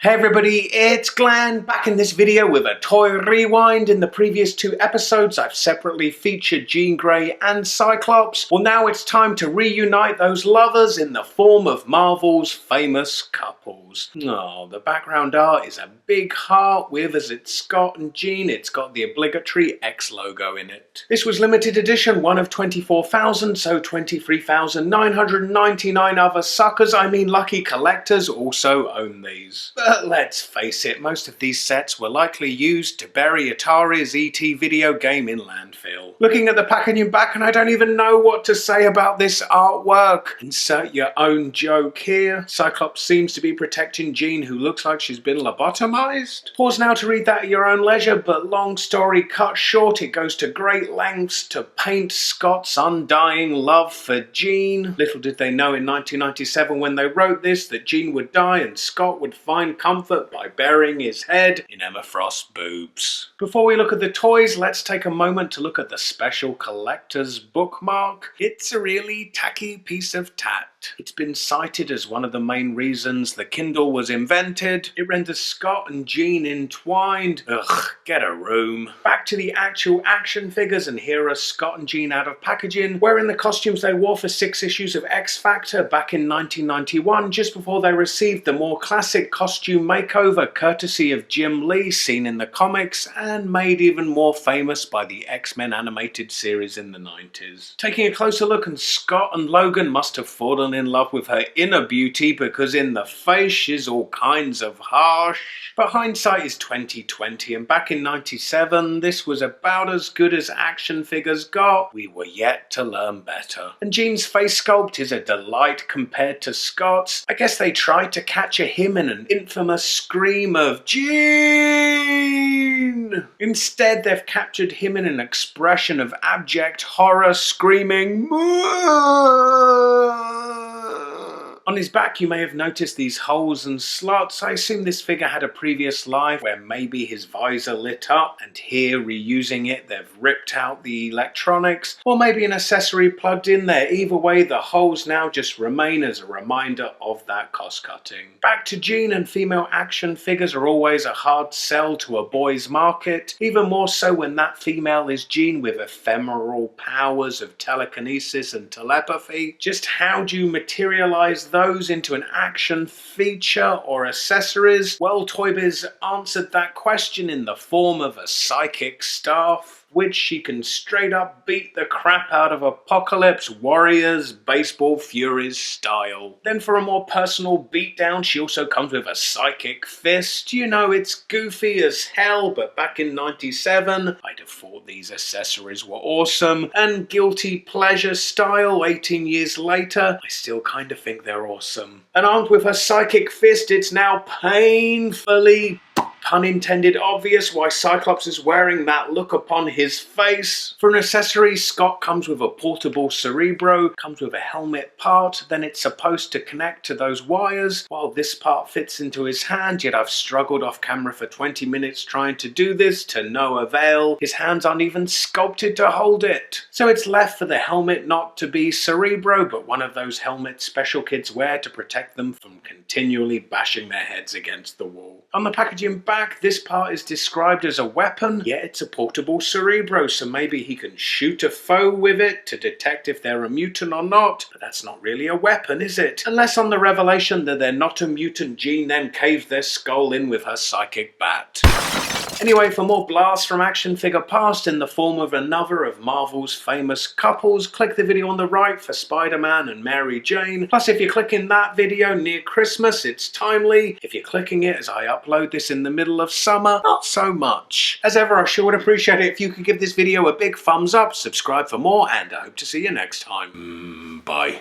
Hey everybody, it's Glenn, back in this video with a toy rewind. In the previous two episodes I've separately featured Jean Grey and Cyclops. Well, now it's time to reunite those lovers in the form of Marvel's famous couples. Oh, the background art is a big heart with, as it's Scott and Jean, it's got the obligatory X logo in it. This was limited edition, one of 24,000, so 23,999 other suckers, lucky collectors, also own these. But let's face it, most of these sets were likely used to bury Atari's ET video game in landfill. Looking at the packaging back, and I don't even know what to say about this artwork. Insert your own joke here. Cyclops seems to be protecting Jean, who looks like she's been lobotomized. Pause now to read that at your own leisure, but long story cut short, it goes to great lengths to paint Scott's undying love for Jean. Little did they know in 1997 when they wrote this that Jean would die and Scott would find comfort by burying his head in Emma Frost's boobs. Before we look at the toys, let's take a moment to look at the special collector's bookmark. It's a really tacky piece of tat. It's been cited as one of the main reasons the Kindle was invented. It renders Scott and Jean entwined. Ugh, get a room. Back to the actual action figures, and here are Scott and Jean out of packaging, wearing the costumes they wore for 6 issues of X Factor back in 1991, just before they received the more classic costume makeover courtesy of Jim Lee, seen in the comics and made even more famous by the X-Men animated series in the 90s. Taking a closer look, and Scott and Logan must have fallen in love with her inner beauty, because in the face she's all kinds of harsh. But hindsight is 2020, and back in 97 this was about as good as action figures got. We were yet to learn better. And Jean's face sculpt is a delight compared to Scott's. I guess they tried to capture him in an infamous scream of Jean! Instead they've captured him in an expression of abject horror, screaming Moo! On his back you may have noticed these holes and slots. I assume this figure had a previous life where maybe his visor lit up, and here, reusing it, they've ripped out the electronics, or maybe an accessory plugged in there. Either way, the holes now just remain as a reminder of that cost cutting. Back to Jean, and female action figures are always a hard sell to a boy's market, even more so when that female is Jean with ephemeral powers of telekinesis and telepathy. Just how do you materialize those into an action feature or accessories? Well, Toy Biz answered that question in the form of a psychic staff, which she can straight up beat the crap out of Apocalypse Warriors Baseball Furies style. Then for a more personal beatdown, she also comes with a psychic fist. You know, it's goofy as hell, but back in 97, I'd have thought these accessories were awesome. And guilty pleasure style, 18 years later, I still kind of think they're awesome. And armed with her psychic fist, it's now painfully, pun intended, obvious why Cyclops is wearing that look upon his face. For an accessory, Scott comes with a portable Cerebro, comes with a helmet part, then it's supposed to connect to those wires. While this part fits into his hand, yet I've struggled off camera for 20 minutes trying to do this to no avail. His hands aren't even sculpted to hold it. So it's left for the helmet not to be Cerebro, but one of those helmets special kids wear to protect them from continually bashing their heads against the wall. On the packaging back, this part is described as a weapon, yet it's a portable Cerebro, so maybe he can shoot a foe with it to detect if they're a mutant or not. But that's not really a weapon, is it? Unless on the revelation that they're not a mutant, Jean then caves their skull in with her psychic bat. Anyway, for more blasts from action figure past in the form of another of Marvel's famous couples, click the video on the right for Spider-Man and Mary Jane. Plus, if you're clicking that video near Christmas, it's timely. If you're clicking it as I upload this in the middle of summer, not so much. As ever, I sure would appreciate it if you could give this video a big thumbs up, subscribe for more, and I hope to see you next time. Bye.